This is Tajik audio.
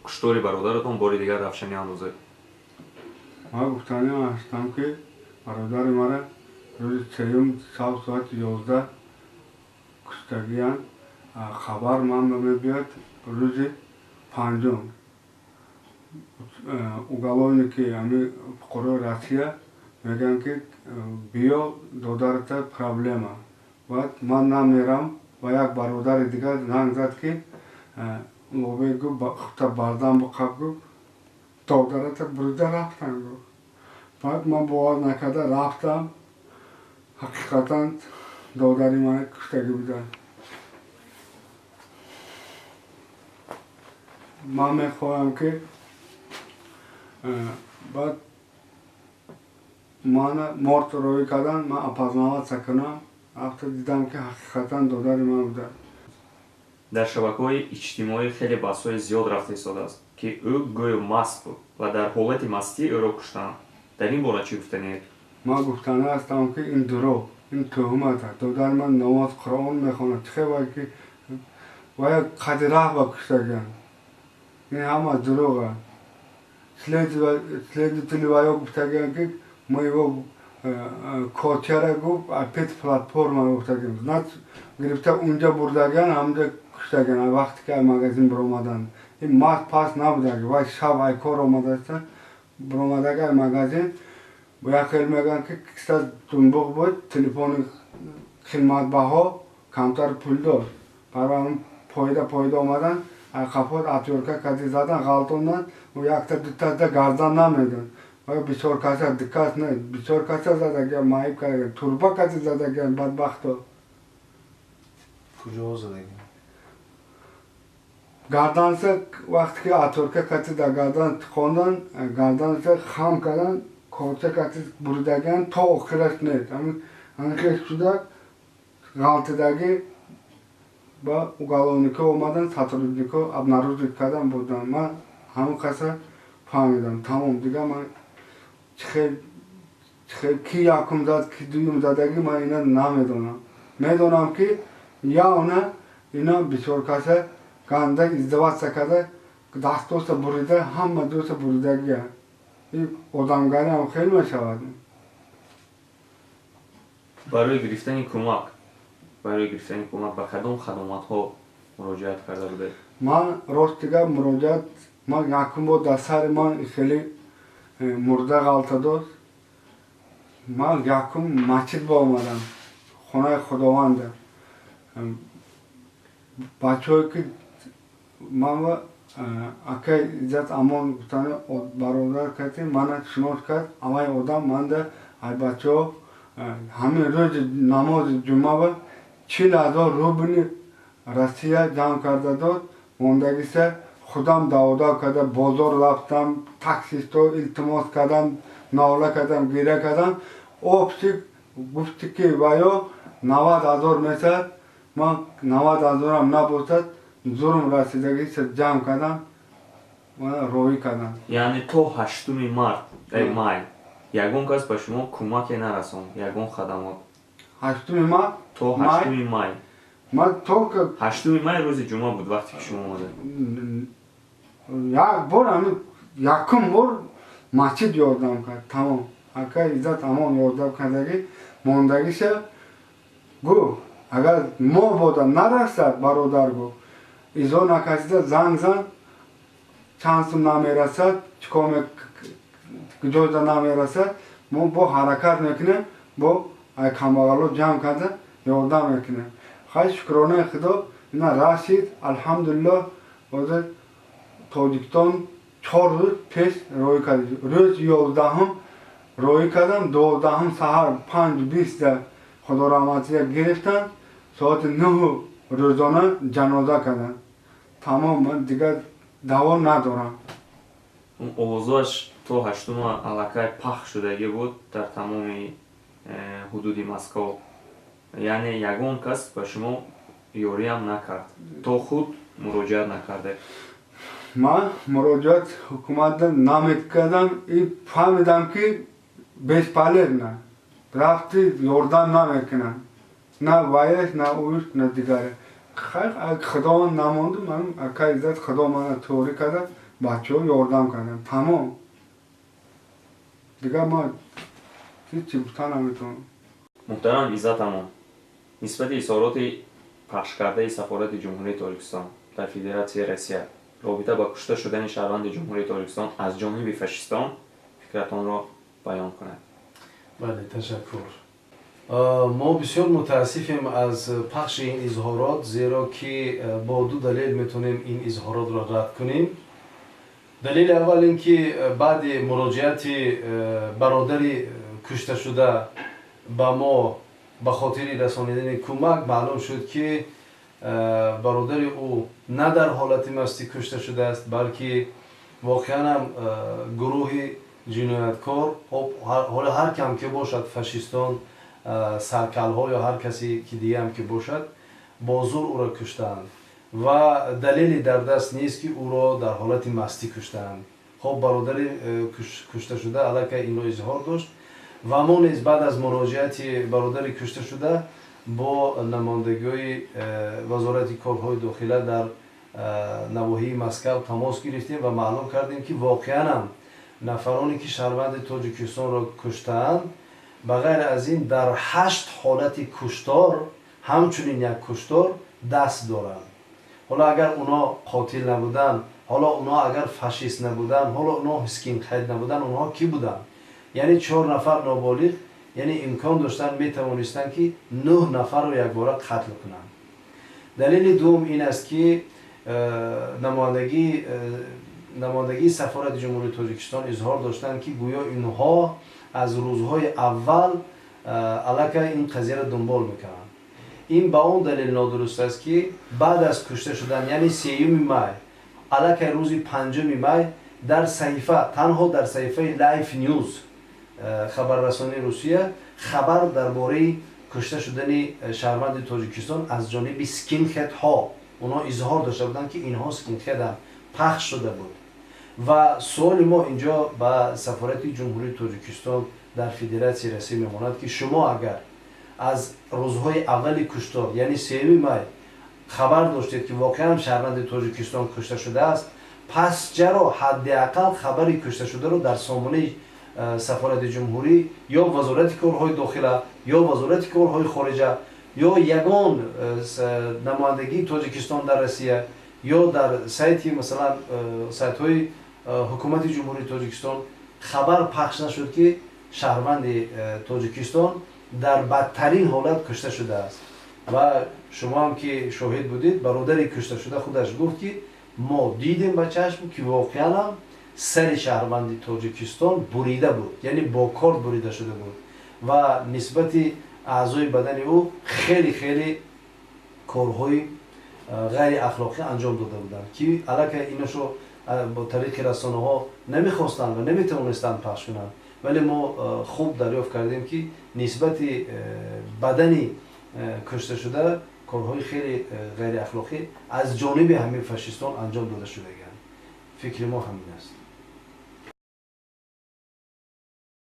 куштори бародаратон бори дигар равшанӣ андозед. Ман гуфтанӣ ҳастам, ки бародари мара рӯзи сеюм соати 11 куштагиянд. Хабар ман мебиёд рӯзи панҷум. Уголовники ами фуқарои Россия мегӯянд, ки биё додарата проблема. Баъд ман намерам ва як бародари дигар занг зад, ки лобе гӯ хута бардан биқаб гӯ додарата бурида рафтан гӯ. Баъд ман бовар накарда рафтам. Ҳақиқатан додари ман куштагӣ буданд. Ман мехоҳам, ки баъд мана морд роӣ кардан, ман апознаватса кунам. Рафта дидам, ки ҳақиқатан додари ман буданд. Дар шабакаҳои иҷтимоӣ хеле баҳсҳои зиёд рафта истодааст, ки ӯ гӯё маст буд ва дар ҳолати мастӣ ӯро куштанд. Дар ин бора чӣ гуфтаниед? Ман гуфтанӣ ҳастам, ки ин дурӯғ, ин тӯҳмат аст. Додари ман намоз Қуръон мехонад. Чӣ хебар, ки ва як қадри раҳт ба куштагианд. Ин ҳама дурӯғ аст. Следователи ва ё гуфтагианд, ки мо его котияра гуфт опять платформа гуфтагием. Значит гирифта унҷа бурдагианд, ҳамҷа куштагианд. Вақте ки магазин биромаданд. Ин маст паст набудаги. Вай шаб ай кор омадааста, биромадаги ай магазин. Як хел мегӯянд, ки киса дунбуқ буд, телефони қиматбаҳо, камтар пул дошт. Барои пойда омадан, ай қафот атёрка кади задан, ғалтонданд, якта дута гардан намедон. Бисёр каса диккат не, бисёр каса задагианд, маиб кардагианд, турба кади задагианд, бадбахто. Куҷо задагианд? Гарданса вақте ки атёрка кади да гардан тиқонданд, гарданса хам карданд, коса кади буридагианд, то охираш нест. Ҳамин шуда ғалтидаги ба уголовнико омадан, сотруднико обнаружить кардан буданд. Ман ҳамин қаса фаҳмидам. Тамом, дигар ман ки якум зад, ки дуюм задаги ман ина намедонам. Медонам, ки явна ина бисёр каса ганда издеватса карда, дастдоста бурида, ҳама доста буридагианд. Одамгариам хеле мешавад. Барои гирифтани кӯмак ба кадом хадоматҳо муроҷиат карда будед? Ман рост дигар муроҷиат, ман якум бор дар сари ман хеле мурда ғалта дошт. Ман якум масҷид ба омадам, хонаи худованда. Бачаҳое, ки ман ва акай Иззат Амон гуфтани бародар кардӣ, мана шинос кард. Аввали одам манда ай бачаҳо ҳамин рӯзи намози ҷумъа ва 40,000 рубли Россия ҷамъ карда дод. Мондагиса худам давода карда бозор рафтам, таксисто илтимос кардам, нола кардам, гиря кардам. Обши гуфти, ки ва ё 90,000 месад. Ман 90,000 набошад, зулм расидагиса ҷамъ кардам, мана роҳӣ кардам. Яъне то 8 май ягон кас ба шумо кӯмаке нарасонд, ягон хадамот? 8 май? То 8 май. Ман толка 8 май рӯзи ҷумъа буд вақте ки шумо омадед. Як бор якум бор масҷид ёрдам кард. Тамом. Акай Иззат Амон ёрдам кардаги мондагиша гуфт, агар мо бода нарасад, бародар гуфт, изо накасида занг зан, чанд сум намерасад, куҷода намерасад, мо бо ҳаракат мекунем, бо ай камбағало ҷамъ карда ёрдам мекунем. Хай шукронаи Худо ина расид, алҳамдулиллоҳ. ҳозир Тоҷикистон 4 рӯз пеш роҳӣ кардем. Рӯзи 11 роҳӣ кардам, 12 саҳар 5:20 Худо раҳматига гирифтанд, соати 9 рӯзона ҷаноза карданд. Тамом, ман дигар давом надорам. Овозаш то 8 аллакай пахш шудагӣ буд дар тамоми ҳудуди Москав. Яъне ягон кас ба шумо ёриам накард, то худ муроҷиат накардед? Ман муроҷиат ҳукуматда намекардам. Фаҳмидам, ки бесполезна. Рафти ёрдам намекунанд. На ваеш, на уш, на дигаре. خیر اگه خدا من نمانده من اگه عزت خدا من توری کرده بچه ها یاردم کردن تمام دیگه ما هیچی بتانم میتونم. محترم عزت امان، نسبت اظهارات پخش کرده سفارت جمهوری تاجیکستان در فدراسیون روسیه رابطه با کشته شدن شهروند جمهوری تاجیکستان از جانب فاشیستان فکرتان را بیان کند. بله تشکر. ما بسیار متاسفیم از پخش این اظهارات زیرا که با دو دلیل میتونیم این اظهارات را رد کنیم. دلیل اول این که بعد مراجعت برادر کشته شده با ما به خاطر رسانیدن کمک معلوم شد که برادر او نه در حالت مستی کشته شده است بلکه واقعا هم گروه جنایتکار حالا هر کم که باشد فاشیستان سرکل ها یا هر کسی که دیگه هم که باشد با زور او را کشتند و دلیلی در دست نیست که او را در حالت مستی کشتند. خب برادر کشته شده علیه این را اظهار داشت و ما نیز بعد از مراجعت برادر کشته شده با نمایندگی وزارت کارهای داخله در نواحی مسکو تماس گرفتیم و معلوم کردیم که واقعا هم نفرانی که شهروند تاجیکستان را کشتند بغیر از این در 8 حالت کشتار همچنین یک کشتار دست دارند. حالا اگر اونا قاتل نبودن، حالا اونا اگر فاشیست نبودن، حالا اونا اسکین هید نبودن، اونها کی بودن؟ یعنی 4 نفر نابالغ یعنی امکان داشتن میتوانستن که 9 نفر رو یک باره قتل کنند. دلیل دوم این است که نمایندگی سفارت جمهوری تاجیکستان اظهار داشتند که گویا اینها از روزهای اول علیه این قضیه را دنبال میکنند. این با اون دلیل نادرست است که بعد از کشته شدن یعنی 3 می علیه روز 5 می در صحیفه تنها در صحیفه لایف نیوز خبررسانی روسیه خبر درباره کشته شدن شهروند تاجیکستان از جانب اسکین هد ها اونا اظهار داشته بودند که اینها اسکین هد پخش شده بود. و سوال ما اینجا با سفارت جمهوری تاجیکستان در فدراسیون روسیه میماند که شما اگر از روزهای اول کشتار یعنی 3 می خبر داشتید که واقعا شهروند تاجیکستان کشته شده است، پس چرا حداقل خبر کشته شده رو در سامانه سفارت جمهوری یا وزارت کارهای داخله یا وزارت کارهای خارجه یا یگان نمایندگی تاجیکستان در روسیه یا در سایت مثلا سایت های حکومت جمهوری تاجیکستان خبر پخش نشد که شهروند تاجیکستان در بدترین حالت کشته شده است؟ و شما هم که شاهد بودید برادر کشته شده خودش گفت که ما دیدیم با چشم که واقعا هم سر شهروند تاجیکستان بریده بود، یعنی با کارد بریده شده بود و نسبت اعضای بدن او خیلی کارهای غیر اخلاقی انجام داده بودند که علاوه ایناشو با طریق رسانه ها نمیخواستند و نمیتوانستند پخش کنند، ولی ما خوب دریافت کردیم که نسبت بدن کشته شده کارهای خیلی غیر اخلاقی از جانب همین فاشیستان انجام داده شده. فکر ما همین است.